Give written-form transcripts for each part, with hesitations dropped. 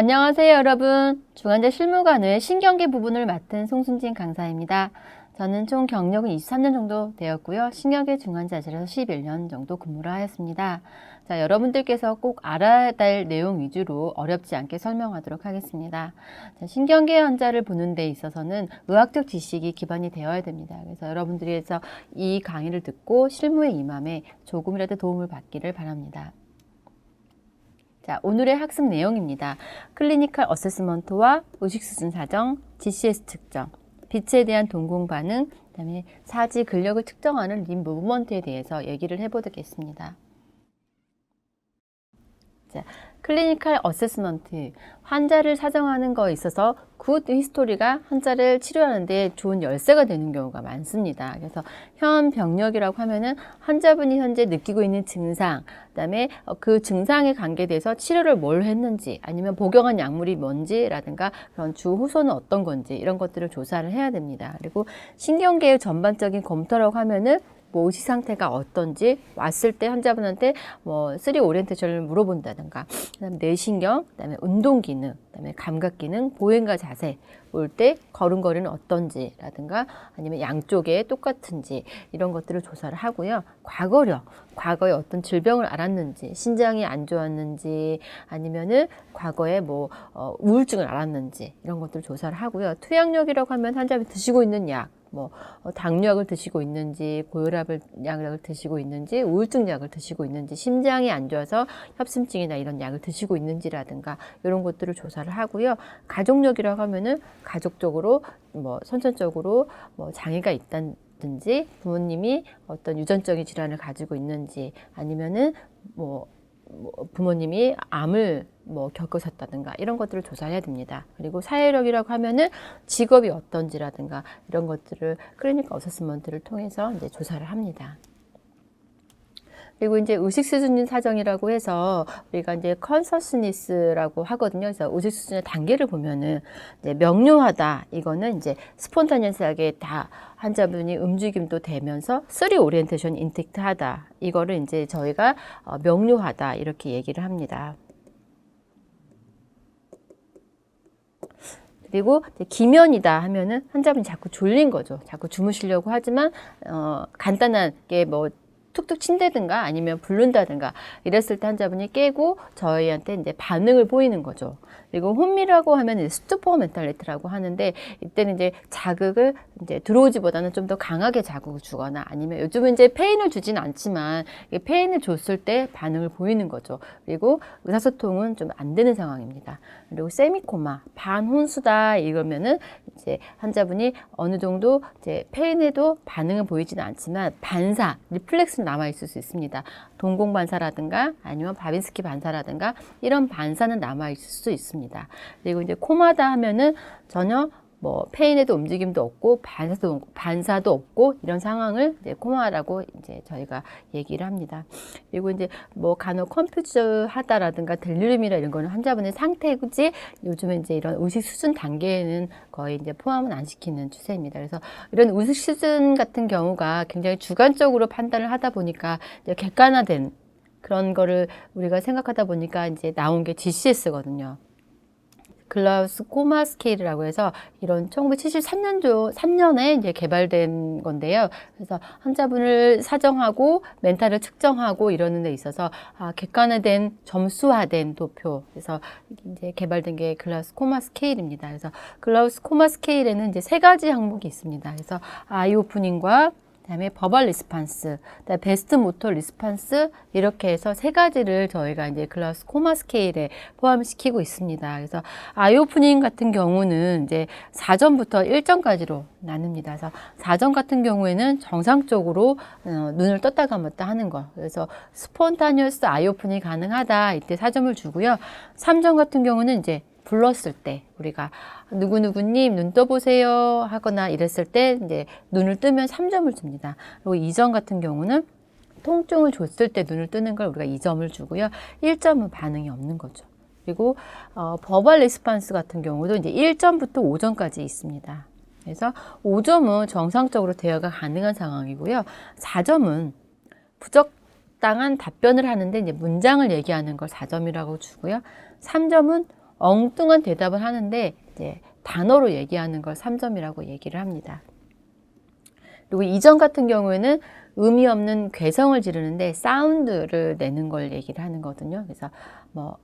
안녕하세요, 여러분. 중환자 실무관의 신경계 부분을 맡은 송순진 강사입니다. 저는 총 경력은 23년 정도 되었고요. 신경계 중환자실에서 11년 정도 근무를 하였습니다. 자, 여러분들께서 꼭 알아야 될 내용 위주로 어렵지 않게 설명하도록 하겠습니다. 자, 신경계 환자를 보는 데 있어서는 의학적 지식이 기반이 되어야 됩니다. 그래서 여러분들께서 이 강의를 듣고 실무에 임함에 조금이라도 도움을 받기를 바랍니다. 자, 오늘의 학습 내용입니다. 클리니컬 어세스먼트와 의식 수준 사정, GCS 측정, 빛에 대한 동공 반응, 그다음에 사지 근력을 측정하는 림 무브먼트에 대해서 얘기를 해보겠습니다. 자, 클리니컬 어세스먼트, 환자를 사정하는 거에 있어서 굿 히스토리가 환자를 치료하는 데 좋은 열쇠가 되는 경우가 많습니다. 그래서 현 병력이라고 하면은 환자분이 현재 느끼고 있는 증상, 그다음에 그 증상에 관계돼서 치료를 뭘 했는지, 아니면 복용한 약물이 뭔지라든가 그런 주 호소는 어떤 건지 이런 것들을 조사를 해야 됩니다. 그리고 신경계의 전반적인 검토라고 하면은 뭐 의식 상태가 어떤지, 왔을 때 환자분한테 뭐 3 오리엔테이션을 물어본다든가, 그다음에 뇌신경, 그다음에 운동 기능, 그다음에 감각 기능, 보행과 자세, 올 때 걸음걸이는 어떤지라든가, 아니면 양쪽에 똑같은지 이런 것들을 조사를 하고요. 과거력, 과거에 어떤 질병을 앓았는지, 신장이 안 좋았는지, 아니면은 과거에 뭐 우울증을 앓았는지 이런 것들을 조사를 하고요. 투약력이라고 하면 환자분이 드시고 있는 약, 뭐 당뇨약을 드시고 있는지, 고혈압 약을 드시고 있는지, 우울증 약을 드시고 있는지, 심장이 안 좋아서 협심증이나 이런 약을 드시고 있는지라든가 이런 것들을 조사를 하고요. 가족력이라고 하면은 가족적으로 뭐 선천적으로 뭐 장애가 있다든지, 부모님이 어떤 유전적인 질환을 가지고 있는지, 아니면은 뭐 부모님이 암을 겪으셨다든가 이런 것들을 조사해야 됩니다. 그리고 사회력이라고 하면은 직업이 어떤지라든가 이런 것들을 클리니컬 어세스먼트를 통해서 이제 조사를 합니다. 그리고 이제 의식 수준 사정이라고 해서 우리가 이제 컨서스니스라고 하거든요. 그래서 의식 수준의 단계를 보면은 이제 명료하다, 이거는 이제 스폰타니어스하게 다 환자분이 움직임도 되면서 3 오리엔테이션 인택트하다, 이거를 이제 저희가 명료하다 이렇게 얘기를 합니다. 그리고 기면이다 하면은 환자분이 자꾸 졸린 거죠. 자꾸 주무시려고 하지만 간단하게 뭐 툭툭 친다든가 아니면 붓는다든가 이랬을 때 환자분이 깨고 저희한테 이제 반응을 보이는 거죠. 그리고 혼미라고 하면 스투퍼 멘탈리티라고 하는데, 이때는 이제 자극을 이제 들어오지보다는 좀 더 강하게 자극을 주거나, 아니면 요즘은 이제 페인을 주진 않지만 페인을 줬을 때 반응을 보이는 거죠. 그리고 의사소통은 좀 안 되는 상황입니다. 그리고 세미코마, 반혼수다 이러면은 이제 환자분이 어느 정도 이제 페인에도 반응을 보이지는 않지만 반사, 리플렉스는 남아 있을 수 있습니다. 동공 반사라든가 아니면 바빈스키 반사라든가 이런 반사는 남아 있을 수 있습니다. 그리고 이제 코마다 하면은 전혀 뭐 페인에도 움직임도 없고 반사도 없고 이런 상황을 이제 코마라고 이제 저희가 얘기를 합니다. 그리고 이제 뭐 간혹 컴퓨즈하다라든가 델리름이라 이런 거는 환자분의 상태지, 요즘에 이제 이런 의식 수준 단계에는 거의 이제 포함은 안 시키는 추세입니다. 그래서 이런 의식 수준 같은 경우가 굉장히 주관적으로 판단을 하다 보니까 이제 객관화된 그런 거를 우리가 생각하다 보니까 이제 나온 게 GCS거든요. 글라우스 코마 스케일이라고 해서 이런 1973년에 이제 개발된 건데요. 그래서 환자분을 사정하고 멘탈을 측정하고 이러는 데 있어서 객관화된 점수화된 도표, 그래서 이제 개발된 게 글라우스 코마 스케일입니다. 그래서 글라우스 코마 스케일에는 이제 3가지 항목이 있습니다. 그래서 아이 오프닝과 그다음에 버벌 리스판스, 그다음에 베스트 모터 리스판스, 이렇게 해서 3가지를 저희가 이제 글라우스 코마 스케일에 포함시키고 있습니다. 그래서 아이 오프닝 같은 경우는 이제 4점부터 1점까지로 나눕니다. 그래서 4점 같은 경우에는 정상적으로 눈을 떴다 감았다 하는 거. 그래서 스폰타니어스 아이 오프닝이 가능하다, 이때 4점을 주고요. 3점 같은 경우는 이제 불렀을 때 우리가 누구누구님 눈 떠보세요 하거나 이랬을 때 이제 눈을 뜨면 3점을 줍니다. 그리고 2점 같은 경우는 통증을 줬을 때 눈을 뜨는 걸 우리가 2점을 주고요. 1점은 반응이 없는 거죠. 그리고 버벌 리스판스 같은 경우도 이제 1점부터 5점까지 있습니다. 그래서 5점은 정상적으로 대화가 가능한 상황이고요. 4점은 부적당한 답변을 하는데 이제 문장을 얘기하는 걸 4점이라고 주고요. 3점은 엉뚱한 대답을 하는데 이제 단어로 얘기하는 걸 3점이라고 얘기를 합니다. 그리고 2점 같은 경우에는 의미 없는 괴성을 지르는데 사운드를 내는 걸 얘기를 하는 거거든요. 그래서 뭐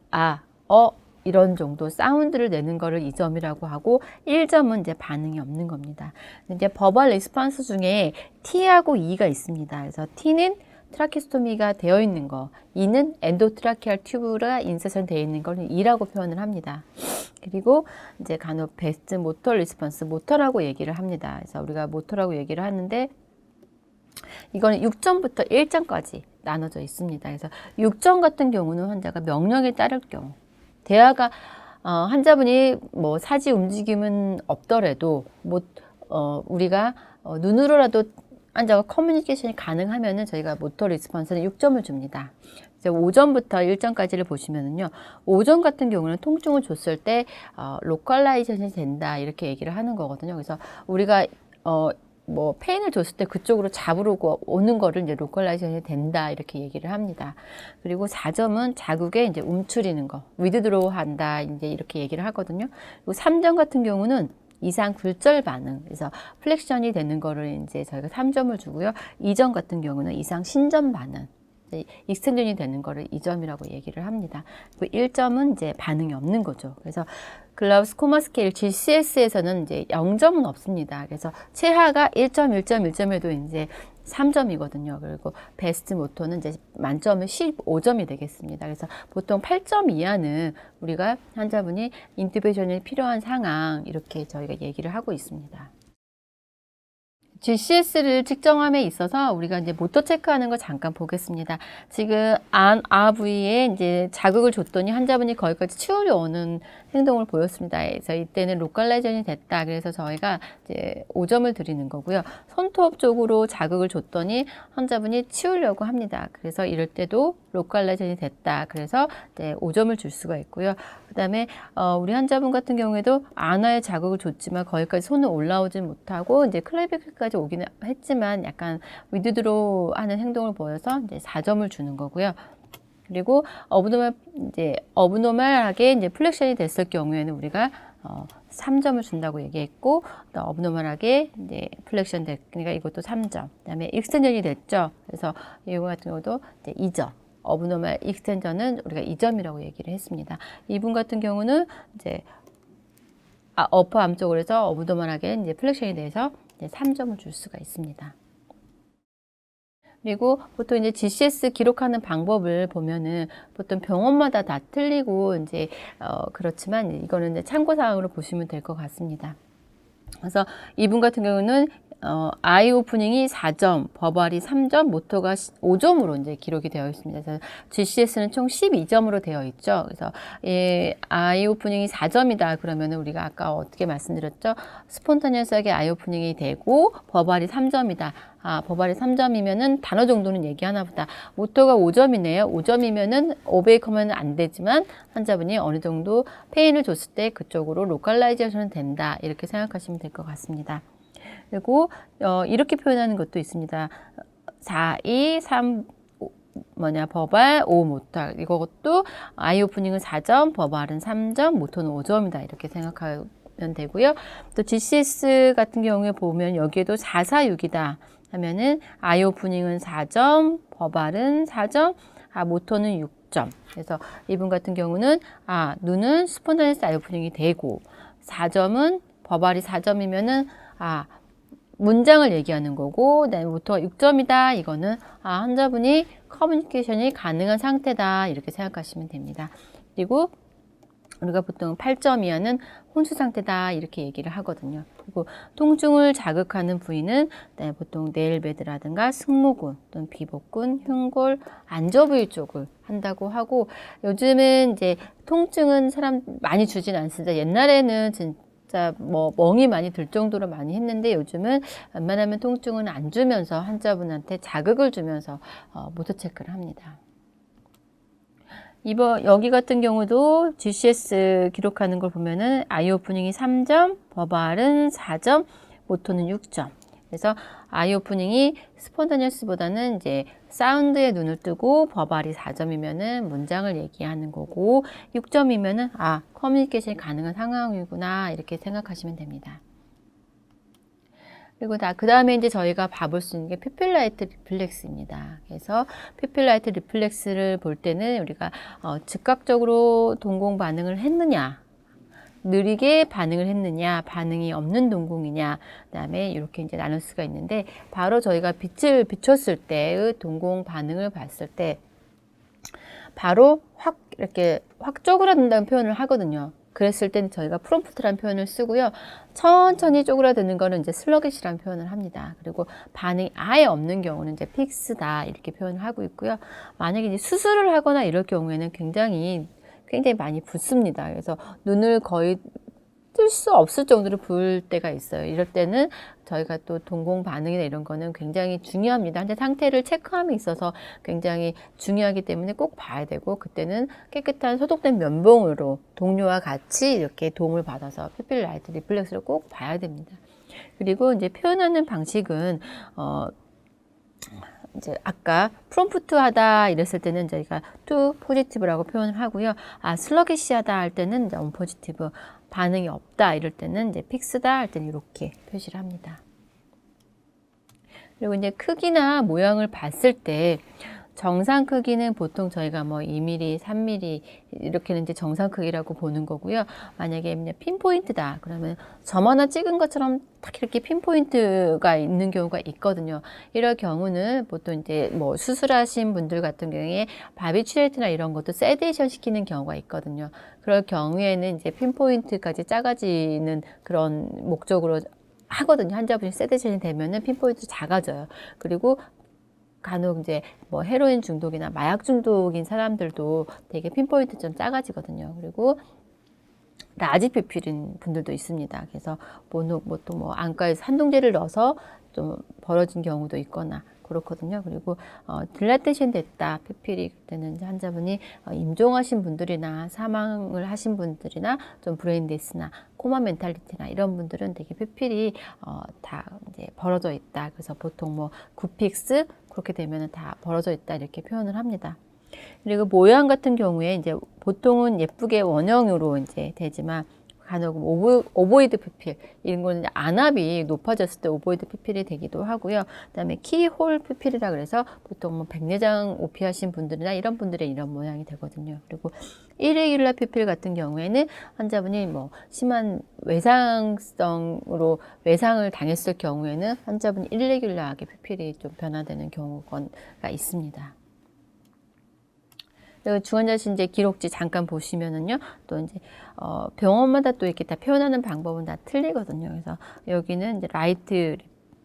이런 정도 사운드를 내는 거를 2점이라고 하고 1점은 이제 반응이 없는 겁니다. 이제 버벌 리스폰스 중에 T하고 E가 있습니다. 그래서 T는 트라키스토미가 되어 있는 거, E는 엔도트라키알 튜브가 인서션 되어 있는 걸 E라고 표현을 합니다. 그리고 이제 간혹 베스트 모터 리스폰스, 모터라고 얘기를 합니다. 그래서 우리가 모터라고 얘기를 하는데 이거는 6점부터 1점까지 나눠져 있습니다. 그래서 6점 같은 경우는 환자가 명령에 따를 경우, 대화가 환자분이 뭐 사지 움직임은 없더라도 우리가 눈으로라도 환자와 커뮤니케이션이 가능하면은 저희가 모터 리스폰스는 6점을 줍니다. 이제 5점부터 1점까지를 보시면은요, 5점 같은 경우는 통증을 줬을 때 로컬라이제이션이 된다 이렇게 얘기를 하는 거거든요. 그래서 우리가 뭐 페인을 줬을 때 그쪽으로 잡으러 오는 거를 이제 로컬라이제이션이 된다 이렇게 얘기를 합니다. 그리고 4점은 자국에 이제 움츠리는 거, 위드드로우 한다 이제 이렇게 얘기를 하거든요. 그리고 3점 같은 경우는 이상 굴절 반응, 그래서 플렉션이 되는 거를 이제 저희가 3점을 주고요. 2점 같은 경우는 이상 신전 반응, 익스텐전이 되는 거를 2점이라고 얘기를 합니다. 그리고 1점은 이제 반응이 없는 거죠. 그래서 글라우스 코마 스케일 GCS에서는 이제 0점은 없습니다. 그래서 최하가 1점, 1점, 1점에도 이제 3점이거든요. 그리고 베스트 모터는 이제 만점은 15점이 되겠습니다. 그래서 보통 8점 이하는 우리가 환자분이 인투베이션이 필요한 상황 이렇게 저희가 얘기를 하고 있습니다. GCS를 측정함에 있어서 우리가 이제 모터 체크하는 걸 잠깐 보겠습니다. 지금 아 부위에 이제 자극을 줬더니 환자분이 거기까지 치우려 오는 행동을 보였습니다. 그래서 이때는 로컬라이제이션이 됐다. 그래서 저희가 이제 5점을 드리는 거고요. 손톱 쪽으로 자극을 줬더니 환자분이 치우려고 합니다. 그래서 이럴 때도 로컬라이제이션이 됐다. 그래서 이제 5점을 줄 수가 있고요. 그다음에 우리 환자분 같은 경우에도 안화에 자극을 줬지만 거기까지 손을 올라오지 못하고 이제 클레비크까지 오기는 했지만 약간 위드드로우 하는 행동을 보여서 이제 4점을 주는 거고요. 그리고 어브노멀하게 이제 플렉션이 됐을 경우에는 우리가 3점을 준다고 얘기했고, 어브노멀하게 이제 플렉션 됐으니까 이것도 3점. 그다음에 익스텐전이 됐죠. 그래서 이거 같은 경우도 이제 2점. 어브노멀 익스텐전은 우리가 2점이라고 얘기를 했습니다. 이분 같은 경우는 이제 어퍼 암 쪽으로 해서 어브노멀하게 이제 플렉션이 돼서 이제 3점을 줄 수가 있습니다. 그리고 보통 이제 GCS 기록하는 방법을 보면은 보통 병원마다 다 틀리고 이제 그렇지만 이거는 이제 참고사항으로 보시면 될 것 같습니다. 그래서 이분 같은 경우는 아이 오프닝이 4점, 버발이 3점, 모터가 5점으로 이제 기록이 되어 있습니다. 그래서 GCS는 총 12점으로 되어 있죠. 그래서 아이 오프닝이 4점이다 그러면 우리가 아까 어떻게 말씀드렸죠? 스폰타니어스하게 아이 오프닝이 되고 버발이 3점이다. 버발이 3점이면은 단어 정도는 얘기하나 보다. 모터가 5점이네요. 5점이면은 오베이커면 안 되지만 환자분이 어느 정도 페인을 줬을 때 그쪽으로 로컬라이제이션은 된다. 이렇게 생각하시면 될 것 같습니다. 그리고 이렇게 표현하는 것도 있습니다. 4, 2, 3 버발, 5 모터. 이것도 아이 오프닝은 4점, 버발은 3점, 모터는 5점이다. 이렇게 생각하면 되고요. 또 GCS 같은 경우에 보면 여기에도 4, 4, 6이다 하면은 아이 오프닝은 4점, 버발은 4점, 모터는 6점. 그래서 이분 같은 경우는 눈은 스폰타니어스 아이 오프닝이 되고 4점은 버발이 4점이면은 문장을 얘기하는 거고, 그다음에 모터가 6점이다. 이거는 환자분이 커뮤니케이션이 가능한 상태다. 이렇게 생각하시면 됩니다. 그리고 우리가 보통 8점 이하는 혼수 상태다. 이렇게 얘기를 하거든요. 그리고 통증을 자극하는 부위는 보통 네일베드라든가 승모근 또는 비복근, 흉골, 안저 부위 쪽을 한다고 하고, 요즘은 이제 통증은 사람 많이 주진 않습니다. 옛날에는 진짜 뭐 멍이 많이 들 정도로 많이 했는데 요즘은 웬만하면 통증은 안 주면서 환자분한테 자극을 주면서 모터 체크를 합니다. 여기 같은 경우도 GCS 기록하는 걸 보면은 아이 오프닝이 3점, 버발은 4점, 모터는 6점. 그래서 아이 오프닝이 스폰타니어스보다는 이제 사운드에 눈을 뜨고 버발이 4점이면은 문장을 얘기하는 거고 6점이면은 아, 커뮤니케이션이 가능한 상황이구나 이렇게 생각하시면 됩니다. 그리고 그 다음에 이제 저희가 봐볼 수 있는 게 피필라이트 리플렉스입니다. 그래서 피필라이트 리플렉스를 볼 때는 우리가 즉각적으로 동공 반응을 했느냐, 느리게 반응을 했느냐, 반응이 없는 동공이냐, 그다음에 이렇게 이제 나눌 수가 있는데 바로 저희가 빛을 비췄을 때의 동공 반응을 봤을 때 바로 확 이렇게 확 쪼그라든다는 표현을 하거든요. 그랬을 때는 저희가 프롬프트라는 표현을 쓰고요. 천천히 쪼그라드는 거는 이제 슬러깃이라는 표현을 합니다. 그리고 반응이 아예 없는 경우는 이제 픽스다 이렇게 표현을 하고 있고요. 만약에 이제 수술을 하거나 이럴 경우에는 굉장히 많이 붓습니다. 그래서 눈을 거의 뜰 수 없을 정도로 부을 때가 있어요. 이럴 때는 저희가 또 동공 반응이나 이런 거는 굉장히 중요합니다. 환자 상태를 체크함에 있어서 굉장히 중요하기 때문에 꼭 봐야 되고 그때는 깨끗한 소독된 면봉으로 동료와 같이 이렇게 도움을 받아서 피필라이트 리플렉스를 꼭 봐야 됩니다. 그리고 이제 표현하는 방식은 이제 아까 프롬프트 하다 이랬을 때는 저희가 to positive라고 표현을 하고요. 아, 슬러기시하다 할 때는 이제 unpositive, 반응이 없다 이럴 때는 이제 픽스다 할 때는 이렇게 표시를 합니다. 그리고 이제 크기나 모양을 봤을 때 정상 크기는 보통 저희가 뭐 2mm, 3mm 이렇게는 이제 정상 크기라고 보는 거고요. 만약에 그냥 핀포인트다 그러면 점 하나 찍은 것처럼 딱 이렇게 핀포인트가 있는 경우가 있거든요. 이럴 경우는 보통 이제 뭐 수술하신 분들 같은 경우에 바비츄레이트나 이런 것도 세데이션 시키는 경우가 있거든요. 그럴 경우에는 이제 핀포인트까지 작아지는 그런 목적으로 하거든요. 환자분이 세데이션이 되면은 핀포인트 작아져요. 그리고 간혹 이제 뭐 헤로인 중독이나 마약 중독인 사람들도 되게 핀포인트 좀 작아지거든요. 그리고 라지 피필인 분들도 있습니다. 그래서 보통 뭐 안과에서 한동제를 넣어서 좀 벌어진 경우도 있거나 그렇거든요. 그리고 딜라테이션 됐다 피필이 그때는 환자분이 임종하신 분들이나 사망을 하신 분들이나 좀 브레인 데스나 코마 멘탈리티나 이런 분들은 되게 피필이 다 이제 벌어져 있다. 그래서 보통 뭐 9픽스 그렇게 되면은 다 벌어져 있다 이렇게 표현을 합니다. 그리고 모양 같은 경우에 이제 보통은 예쁘게 원형으로 이제 되지만 간혹 오보이드 피필 이런 거는 안압이 높아졌을 때 오보이드 피필이 되기도 하고요. 그다음에 키홀 피필이라 그래서 보통 뭐 백내장 오피 하신 분들이나 이런 분들의 이런 모양이 되거든요. 그리고 일레귤라 피필 같은 경우에는 환자분이 뭐 심한 외상성으로 외상을 당했을 경우에는 환자분이 일레귤라하게 피필이 좀 변화되는 경우가 있습니다. 중환자실 이제 기록지 잠깐 보시면은요, 또 이제 병원마다 또 이렇게 다 표현하는 방법은 다 틀리거든요. 그래서 여기는 이제 라이트,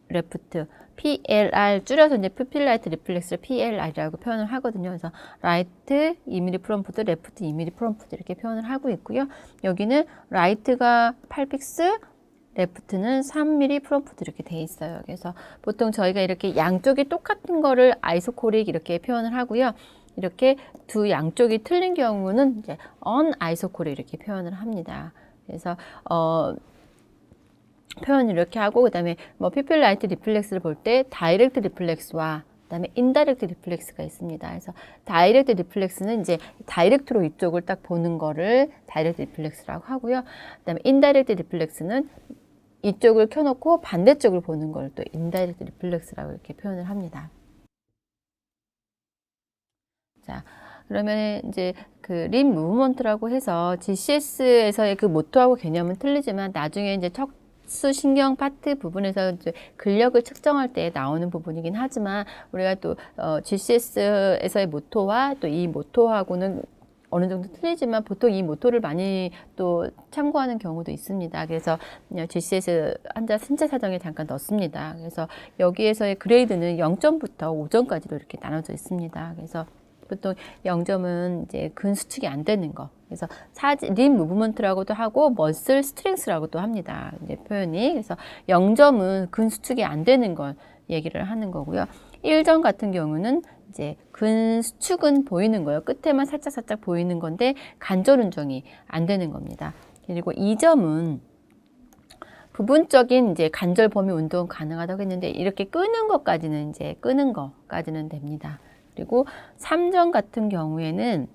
레프트, PLR 줄여서 이제 푸필라이트 리플렉스를 PLR이라고 표현을 하거든요. 그래서 라이트 2mm 프롬프트, 레프트 2mm 프롬프트 이렇게 표현을 하고 있고요. 여기는 라이트가 8픽스, 레프트는 3mm 프롬프트 이렇게 돼 있어요. 그래서 보통 저희가 이렇게 양쪽이 똑같은 거를 아이소코릭 이렇게 표현을 하고요. 이렇게 두 양쪽이 틀린 경우는 이제 언아이소코릭 이렇게 표현을 합니다. 그래서 표현을 이렇게 하고 그다음에 뭐 피필라이트 리플렉스를 볼 때 다이렉트 리플렉스와 그다음에 인다이렉트 리플렉스가 있습니다. 그래서 다이렉트 리플렉스는 이제 다이렉트로 이쪽을 딱 보는 거를 다이렉트 리플렉스라고 하고요. 그다음에 인다이렉트 리플렉스는 이쪽을 켜놓고 반대쪽을 보는 걸 또 인다이렉트 리플렉스라고 이렇게 표현을 합니다. 자, 그러면 이제 그 림 무브먼트라고 해서 GCS에서의 그 모토하고 개념은 틀리지만 나중에 이제 척수 신경 파트 부분에서 이제 근력을 측정할 때 나오는 부분이긴 하지만 우리가 또 GCS에서의 모토와 또 이 모토하고는 어느 정도 틀리지만 보통 이 모토를 많이 또 참고하는 경우도 있습니다. 그래서 GCS 환자 신체 사정에 잠깐 넣습니다. 그래서 여기에서의 그레이드는 0점부터 5점까지로 이렇게 나눠져 있습니다. 그래서 보통 0점은 이제 근 수축이 안 되는 거. 그래서 림 무브먼트라고도 하고 머슬 스트렝스라고도 합니다. 이제 표현이. 그래서 0점은 근 수축이 안 되는 걸 얘기를 하는 거고요. 1점 같은 경우는 이제 근 수축은 보이는 거예요. 끝에만 살짝 보이는 건데 관절 운동이 안 되는 겁니다. 그리고 2점은 부분적인 이제 관절 범위 운동 가능하다고 했는데 이렇게 끄는 것까지는 이제 끄는 것까지는 됩니다. 그리고 3점 같은 경우에는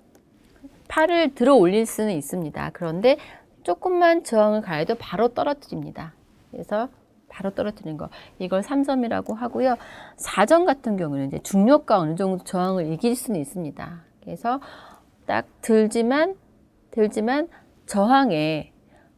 팔을 들어 올릴 수는 있습니다. 그런데 조금만 저항을 가해도 바로 떨어뜨립니다. 그래서 바로 떨어뜨리는 거. 이걸 3점이라고 하고요. 4점 같은 경우는 이제 중력과 어느 정도 저항을 이길 수는 있습니다. 그래서 딱 들지만 저항에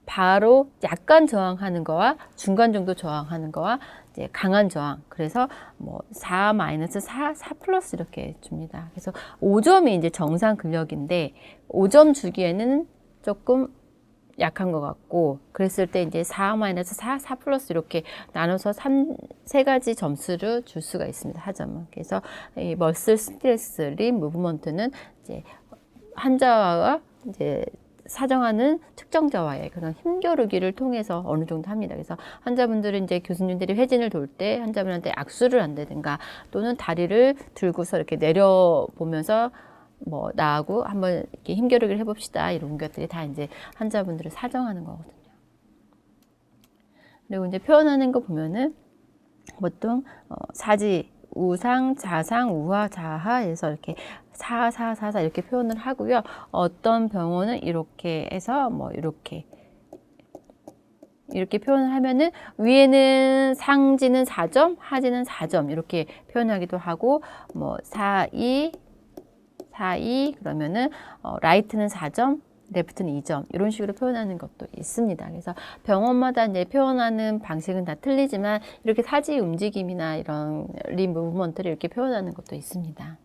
바로 약간 저항하는 거와 중간 정도 저항하는 거와 이제 강한 저항. 그래서 뭐 4 마이너스 4 플러스 이렇게 줍니다. 그래서 5점이 이제 정상 근력인데 5점 주기에는 조금 약한 것 같고, 그랬을 때 이제 4 마이너스 4 플러스 이렇게 나눠서 세 가지 점수를 줄 수가 있습니다. 하점은. 그래서 이 머슬 스트레스 림 무브먼트는 이제 환자와 이제 사정하는 측정자와의 그런 힘겨루기를 통해서 어느 정도 합니다. 그래서 환자분들은 이제 교수님들이 회진을 돌 때 환자분한테 악수를 한다든가 또는 다리를 들고서 이렇게 내려보면서 뭐 나하고 한번 이렇게 힘겨루기를 해봅시다. 이런 것들이 다 이제 환자분들을 사정하는 거거든요. 그리고 이제 표현하는 거 보면은 보통 사지, 우상, 자상, 우하, 자하에서 이렇게 사 이렇게 표현을 하고요. 어떤 병원은 이렇게 해서 뭐 이렇게 표현을 하면은 위에는 상지는 4점, 하지는 4점 이렇게 표현하기도 하고 뭐 4, 2 그러면은 라이트는 4점, 레프트는 2점 이런 식으로 표현하는 것도 있습니다. 그래서 병원마다 이제 표현하는 방식은 다 틀리지만 이렇게 사지 움직임이나 이런 림 무브먼트를 이렇게 표현하는 것도 있습니다.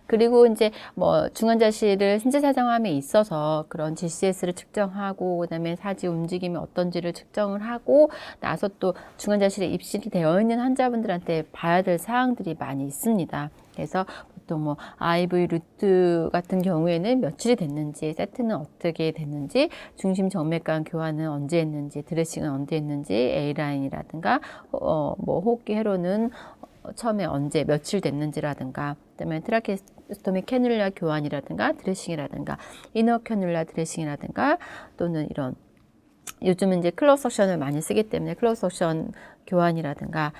그리고 이제 뭐 중환자실을 신체 사정함에 있어서 그런 GCS를 측정하고 그다음에 사지 움직임이 어떤지를 측정을 하고 나서 또 중환자실에 입실이 되어 있는 환자분들한테 봐야 될 사항들이 많이 있습니다. 그래서 보통 뭐 IV 루트 같은 경우에는 며칠이 됐는지, 세트는 어떻게 됐는지, 중심 정맥관 교환은 언제 했는지, 드레싱은 언제 했는지, A라인이라든가 뭐 호흡기 회로는 처음에 언제 며칠 됐는지라든가, 그다음에 트라케스토미 캐뉼라 교환이라든가 드레싱이라든가 이너 캐뉼라 드레싱이라든가 또는 이런 요즘은 이제 클로즈 석션을 많이 쓰기 때문에 클로즈 석션 교환이라든가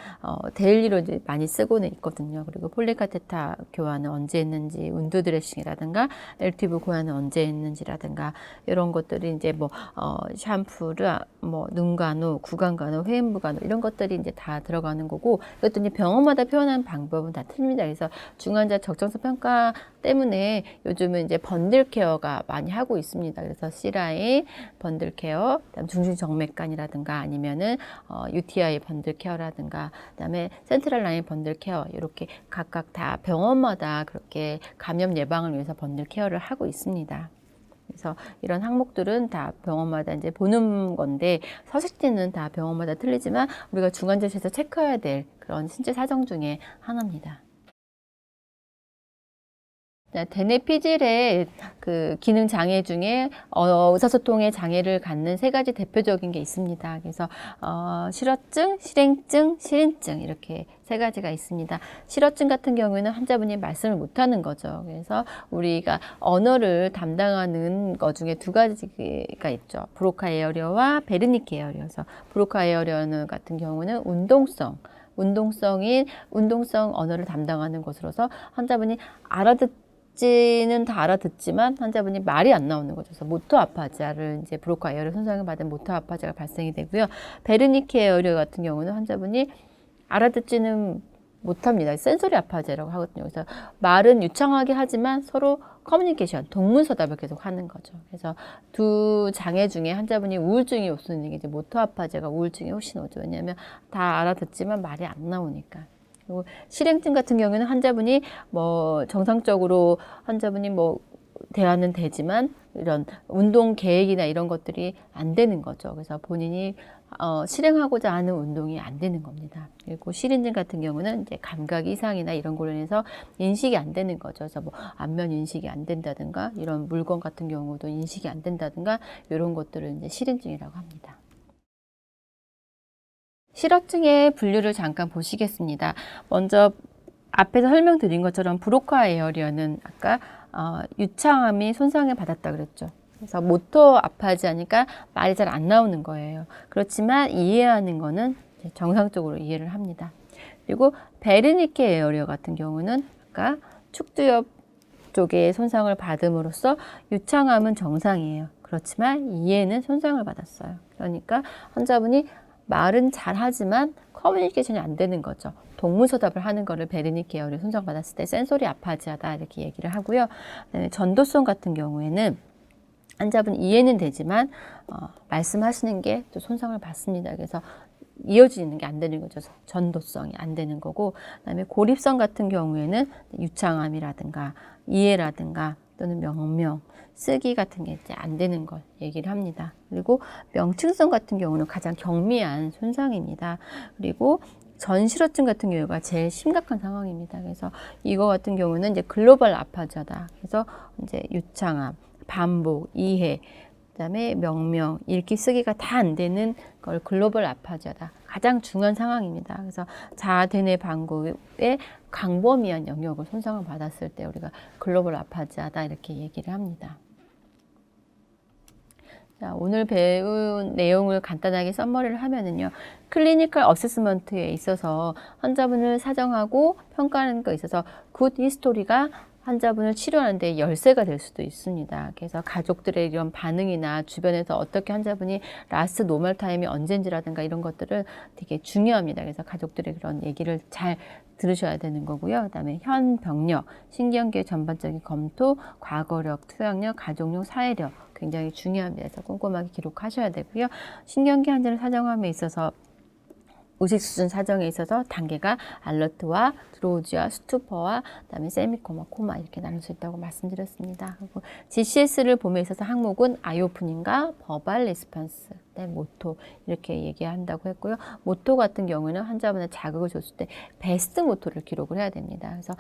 데일리로 이제 많이 쓰고는 있거든요. 그리고 폴리카테타 교환은 언제 했는지, 운드 드레싱이라든가 엘티브 교환은 언제 했는지라든가 이런 것들이 이제 뭐 샴푸를 뭐 눈간호, 구강간호, 회음부간호 이런 것들이 이제 다 들어가는 거고 이것도 이제 병원마다 표현하는 방법은 다 틀립니다. 그래서 중환자 적정성 평가 때문에 요즘은 이제 번들 케어가 많이 하고 있습니다. 그래서 C라인 번들 케어, 그다음 중심 정맥관이라든가 아니면은 UTI 번들 케어라든가 그다음에 센트럴 라인 번들 케어 이렇게 각각 다 병원마다 그렇게 감염 예방을 위해서 번들 케어를 하고 있습니다. 그래서 이런 항목들은 다 병원마다 이제 보는 건데 서식지는 다 병원마다 틀리지만 우리가 중환자실에서 체크해야 될 그런 신체 사정 중에 하나입니다. 대뇌 피질의 그 기능 장애 중에 의사소통의 장애를 갖는 세 가지 대표적인 게 있습니다. 그래서 실어증, 실행증, 실인증 이렇게 세 가지가 있습니다. 실어증 같은 경우에는 환자분이 말씀을 못하는 거죠. 그래서 우리가 언어를 담당하는 것 중에 두 가지가 있죠. 브로카 에어리어와 베르니케 에어리어. 그래서 브로카 에어리어 같은 경우는 운동성 언어를 담당하는 것으로서 환자분이 는 다 알아듣지만 환자분이 말이 안 나오는 거죠. 그래서 모터 아파지아를 이제 브로카 에어리어 손상을 받은 모터 아파지아가 발생이 되고요. 베르니케 에어리어 같은 경우는 환자분이 알아듣지는 못합니다. 센소리 아파지아라고 하거든요. 그래서 말은 유창하게 하지만 서로 커뮤니케이션, 동문서답을 계속 하는 거죠. 그래서 두 장애 중에 환자분이 우울증이 올 수 있는 게 이제 모터 아파지아가 우울증이 훨씬 오죠. 왜냐하면 다 알아듣지만 말이 안 나오니까. 그리고 실행증 같은 경우에는 환자분이 뭐 정상적으로 환자분이 뭐 대화는 되지만 이런 운동 계획이나 이런 것들이 안 되는 거죠. 그래서 본인이 실행하고자 하는 운동이 안 되는 겁니다. 그리고 실인증 같은 경우는 이제 감각 이상이나 이런 걸로 인해서 인식이 안 되는 거죠. 그래서 뭐 안면 인식이 안 된다든가 이런 물건 같은 경우도 인식이 안 된다든가 이런 것들을 이제 실인증이라고 합니다. 실어증의 분류를 잠깐 보시겠습니다. 먼저 앞에서 설명드린 것처럼 브로카 에어리어는 아까 유창함이 손상을 받았다 그랬죠. 그래서 모토 아파지하니까 말이 잘 안 나오는 거예요. 그렇지만 이해하는 거는 정상적으로 이해를 합니다. 그리고 베르니케 에어리어 같은 경우는 아까 축두엽 쪽에 손상을 받음으로써 유창함은 정상이에요. 그렇지만 이해는 손상을 받았어요. 그러니까 환자분이 말은 잘하지만 커뮤니케이션이 안 되는 거죠. 동문서답을 하는 거를 베르니케 에어리어 손상받았을 때 센소리 아파지하다 이렇게 얘기를 하고요. 그다음에 전도성 같은 경우에는 환자분 이해는 되지만 말씀하시는 게 또 손상을 받습니다. 그래서 이어지는 게 안 되는 거죠. 전도성이 안 되는 거고, 그다음에 고립성 같은 경우에는 유창함이라든가 이해라든가 또는 명명, 쓰기 같은 게 이제 안 되는 걸 얘기를 합니다. 그리고 명칭성 같은 경우는 가장 경미한 손상입니다. 그리고 전실어증 같은 경우가 제일 심각한 상황입니다. 그래서 이거 같은 경우는 이제 글로벌 아파자다. 그래서 이제 유창함, 반복, 이해, 그다음에 명명, 읽기, 쓰기가 다 안 되는 걸 글로벌 아파자다. 가장 중요한 상황입니다. 그래서 자아대뇌 방구의 광범위한 영역을 손상을 받았을 때 우리가 글로벌 아파자다 이렇게 얘기를 합니다. 자, 오늘 배운 내용을 간단하게 썸머리를 하면은요. 클리니컬 어세스먼트에 있어서 환자분을 사정하고 평가하는 것에 있어서 굿 히스토리가 환자분을 치료하는데 열쇠가 될 수도 있습니다. 그래서 가족들의 이런 반응이나 주변에서 어떻게 환자분이 라스트 노멀 타임이 언젠지라든가 이런 것들을 되게 중요합니다. 그래서 가족들의 그런 얘기를 잘 들으셔야 되는 거고요. 그다음에 현 병력, 신경계 전반적인 검토, 과거력, 투약력, 가족력, 사회력 굉장히 중요합니다. 그래서 꼼꼼하게 기록하셔야 되고요. 신경계 환자를 사정함에 있어서 의식 수준 사정에 있어서 단계가 알러트와 드로우즈와 스투퍼와 그다음에 세미코마, 코마 이렇게 나눌 수 있다고 말씀드렸습니다. 그리고 GCS를 봄에 있어서 항목은 아이오프닝과 버발 레스폰스, 모토 이렇게 얘기한다고 했고요. 모토 같은 경우는 환자분의 자극을 줬을 때 베스트 모토를 기록을 해야 됩니다. 그래서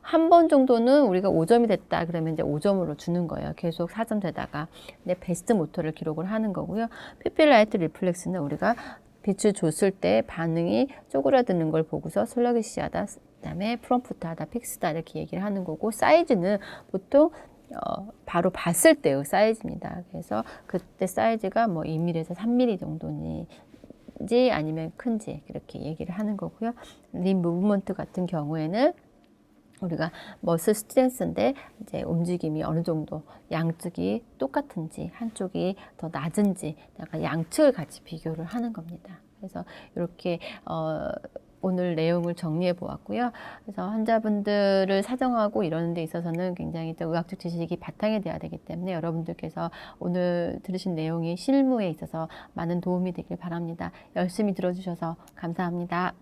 한 번 정도는 우리가 5점이 됐다 그러면 이제 5점으로 주는 거예요. 계속 4점 되다가 근데 베스트 모토를 기록을 하는 거고요. 피필라이트 리플렉스는 우리가 빛을 줬을 때 반응이 쪼그라드는 걸 보고서 슬러기시하다, 그다음에 프롬프트하다, 픽스다 이렇게 얘기를 하는 거고 사이즈는 보통 바로 봤을 때의 사이즈입니다. 그래서 그때 사이즈가 뭐 2mm에서 3mm 정도인지 아니면 큰지 그렇게 얘기를 하는 거고요. 림 무브먼트 같은 경우에는 우리가 머슬 스트렝스인데 이제 움직임이 어느 정도 양쪽이 똑같은지 한쪽이 더 낮은지 약간 양측을 같이 비교를 하는 겁니다. 그래서 이렇게 오늘 내용을 정리해 보았고요. 그래서 환자분들을 사정하고 이러는 데 있어서는 굉장히 또 의학적 지식이 바탕이 돼야 되기 때문에 여러분들께서 오늘 들으신 내용이 실무에 있어서 많은 도움이 되길 바랍니다. 열심히 들어주셔서 감사합니다.